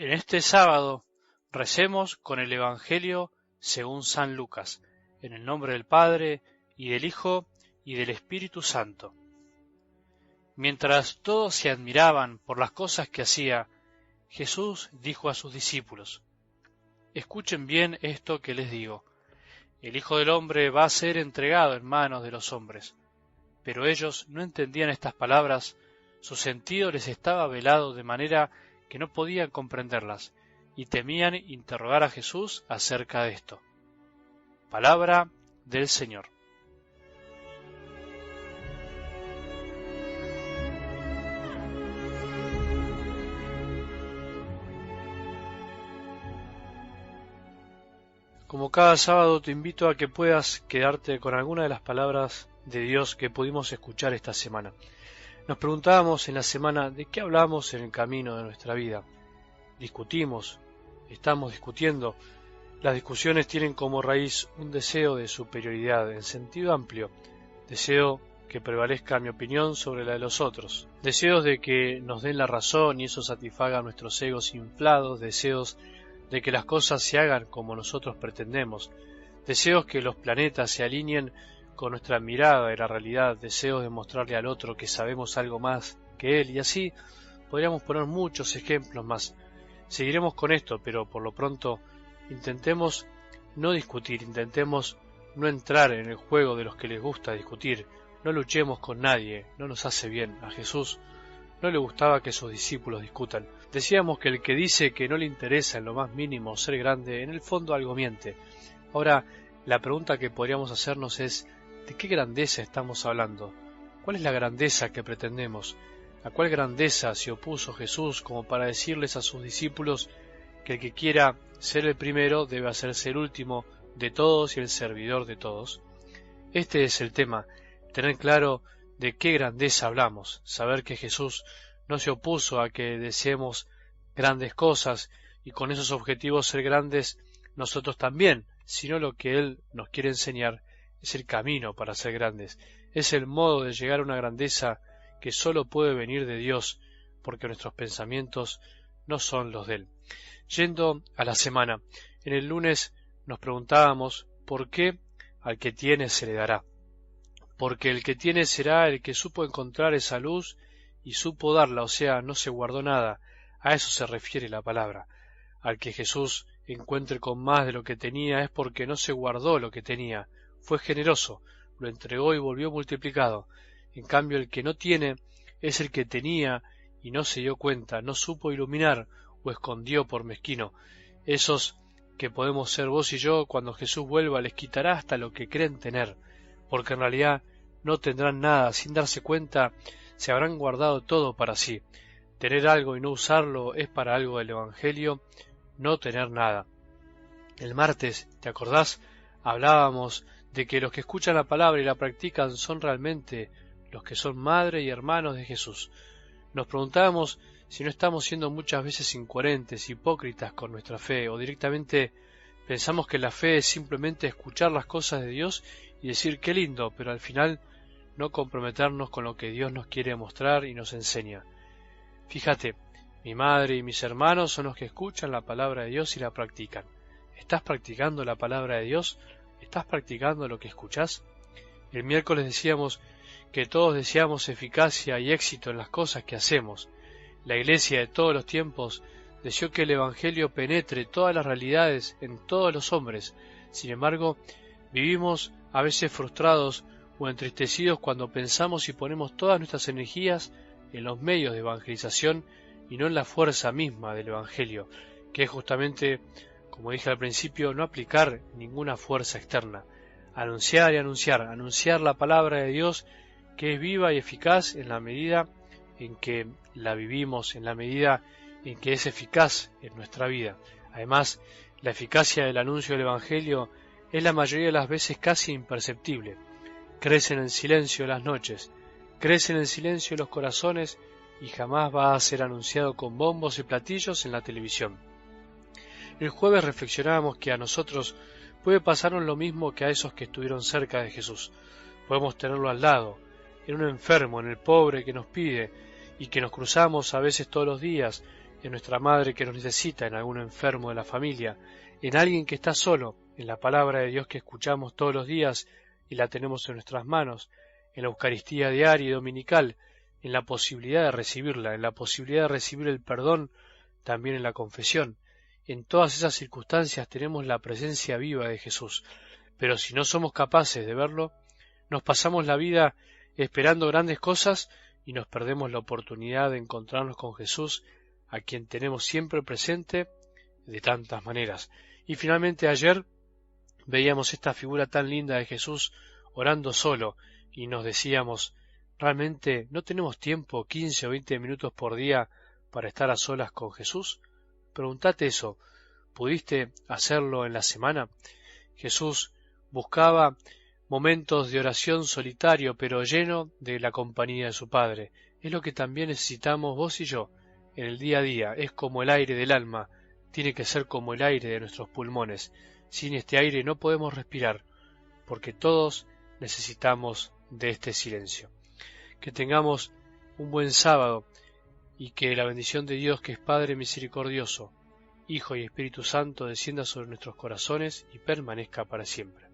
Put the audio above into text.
En este sábado recemos con el Evangelio según San Lucas, en el nombre del Padre, y del Hijo, y del Espíritu Santo. Mientras todos se admiraban por las cosas que hacía, Jesús dijo a sus discípulos: «Escuchen bien esto que les digo. El Hijo del Hombre va a ser entregado en manos de los hombres». Pero ellos no entendían estas palabras, su sentido les estaba velado de manera que no podían comprenderlas, y temían interrogar a Jesús acerca de esto. Palabra del Señor. Como cada sábado te invito a que puedas quedarte con alguna de las palabras de Dios que pudimos escuchar esta semana. Nos preguntábamos en la semana de qué hablamos en el camino de nuestra vida. Discutimos, estamos discutiendo. Las discusiones tienen como raíz un deseo de superioridad en sentido amplio, deseo que prevalezca mi opinión sobre la de los otros, deseos de que nos den la razón y eso satisfaga nuestros egos inflados, deseos de que las cosas se hagan como nosotros pretendemos, deseos que los planetas se alineen con nuestra mirada de la realidad, deseos de mostrarle al otro que sabemos algo más que él, y así podríamos poner muchos ejemplos más. Seguiremos con esto, pero por lo pronto intentemos no discutir, intentemos no entrar en el juego de los que les gusta discutir, no luchemos con nadie, no nos hace bien. A Jesús no le gustaba que sus discípulos discutan. Decíamos que el que dice que no le interesa en lo más mínimo ser grande, en el fondo algo miente. Ahora, la pregunta que podríamos hacernos es: ¿de qué grandeza estamos hablando? ¿Cuál es la grandeza que pretendemos? ¿A cuál grandeza se opuso Jesús como para decirles a sus discípulos que el que quiera ser el primero debe hacerse el último de todos y el servidor de todos? Este es el tema, tener claro de qué grandeza hablamos, saber que Jesús no se opuso a que deseemos grandes cosas y con esos objetivos ser grandes nosotros también, sino lo que Él nos quiere enseñar es el camino para ser grandes, es el modo de llegar a una grandeza que sólo puede venir de Dios, porque nuestros pensamientos no son los de Él. Yendo a la semana, en el lunes nos preguntábamos por qué al que tiene se le dará. Porque el que tiene será el que supo encontrar esa luz y supo darla, o sea, no se guardó nada. A eso se refiere la palabra. Al que Jesús encuentre con más de lo que tenía es porque no se guardó lo que tenía, fue generoso, lo entregó y volvió multiplicado. En cambio, el que no tiene es el que tenía y no se dio cuenta, no supo iluminar o escondió por mezquino. Esos que podemos ser vos y yo, cuando Jesús vuelva les quitará hasta lo que creen tener, porque en realidad no tendrán nada, sin darse cuenta se habrán guardado todo para sí. Tener algo y no usarlo es para algo del Evangelio no tener nada. El martes, ¿te acordás? Hablábamos de que los que escuchan la palabra y la practican son realmente los que son madre y hermanos de Jesús. Nos preguntábamos si no estamos siendo muchas veces incoherentes, hipócritas con nuestra fe, o directamente pensamos que la fe es simplemente escuchar las cosas de Dios y decir qué lindo, pero al final no comprometernos con lo que Dios nos quiere mostrar y nos enseña. Fíjate, mi madre y mis hermanos son los que escuchan la palabra de Dios y la practican. ¿Estás practicando la palabra de Dios? ¿Estás practicando lo que escuchás? El miércoles decíamos que todos deseamos eficacia y éxito en las cosas que hacemos. La Iglesia de todos los tiempos deseó que el Evangelio penetre todas las realidades en todos los hombres. Sin embargo, vivimos a veces frustrados o entristecidos cuando pensamos y ponemos todas nuestras energías en los medios de evangelización y no en la fuerza misma del Evangelio, que es justamente, como dije al principio, no aplicar ninguna fuerza externa. Anunciar y anunciar la palabra de Dios, que es viva y eficaz en la medida en que la vivimos, en la medida en que es eficaz en nuestra vida. Además, la eficacia del anuncio del Evangelio es la mayoría de las veces casi imperceptible. Crece en el silencio de las noches, crece en el silencio de los corazones y jamás va a ser anunciado con bombos y platillos en la televisión. El jueves reflexionábamos que a nosotros puede pasarnos lo mismo que a esos que estuvieron cerca de Jesús. Podemos tenerlo al lado, en un enfermo, en el pobre que nos pide y que nos cruzamos a veces todos los días, en nuestra madre que nos necesita, en algún enfermo de la familia, en alguien que está solo, en la palabra de Dios que escuchamos todos los días y la tenemos en nuestras manos, en la Eucaristía diaria y dominical, en la posibilidad de recibirla, en la posibilidad de recibir el perdón también en la confesión. En todas esas circunstancias tenemos la presencia viva de Jesús, pero si no somos capaces de verlo, nos pasamos la vida esperando grandes cosas y nos perdemos la oportunidad de encontrarnos con Jesús, a quien tenemos siempre presente de tantas maneras. Y finalmente ayer veíamos esta figura tan linda de Jesús orando solo y nos decíamos, ¿realmente no tenemos tiempo, 15 o 20 minutos por día para estar a solas con Jesús? Preguntate eso, ¿pudiste hacerlo en la semana? Jesús buscaba momentos de oración solitario, pero lleno de la compañía de su Padre. Es lo que también necesitamos vos y yo en el día a día. Es como el aire del alma, tiene que ser como el aire de nuestros pulmones. Sin este aire no podemos respirar, porque todos necesitamos de este silencio. Que tengamos un buen sábado y que la bendición de Dios, que es Padre misericordioso, Hijo y Espíritu Santo, descienda sobre nuestros corazones y permanezca para siempre.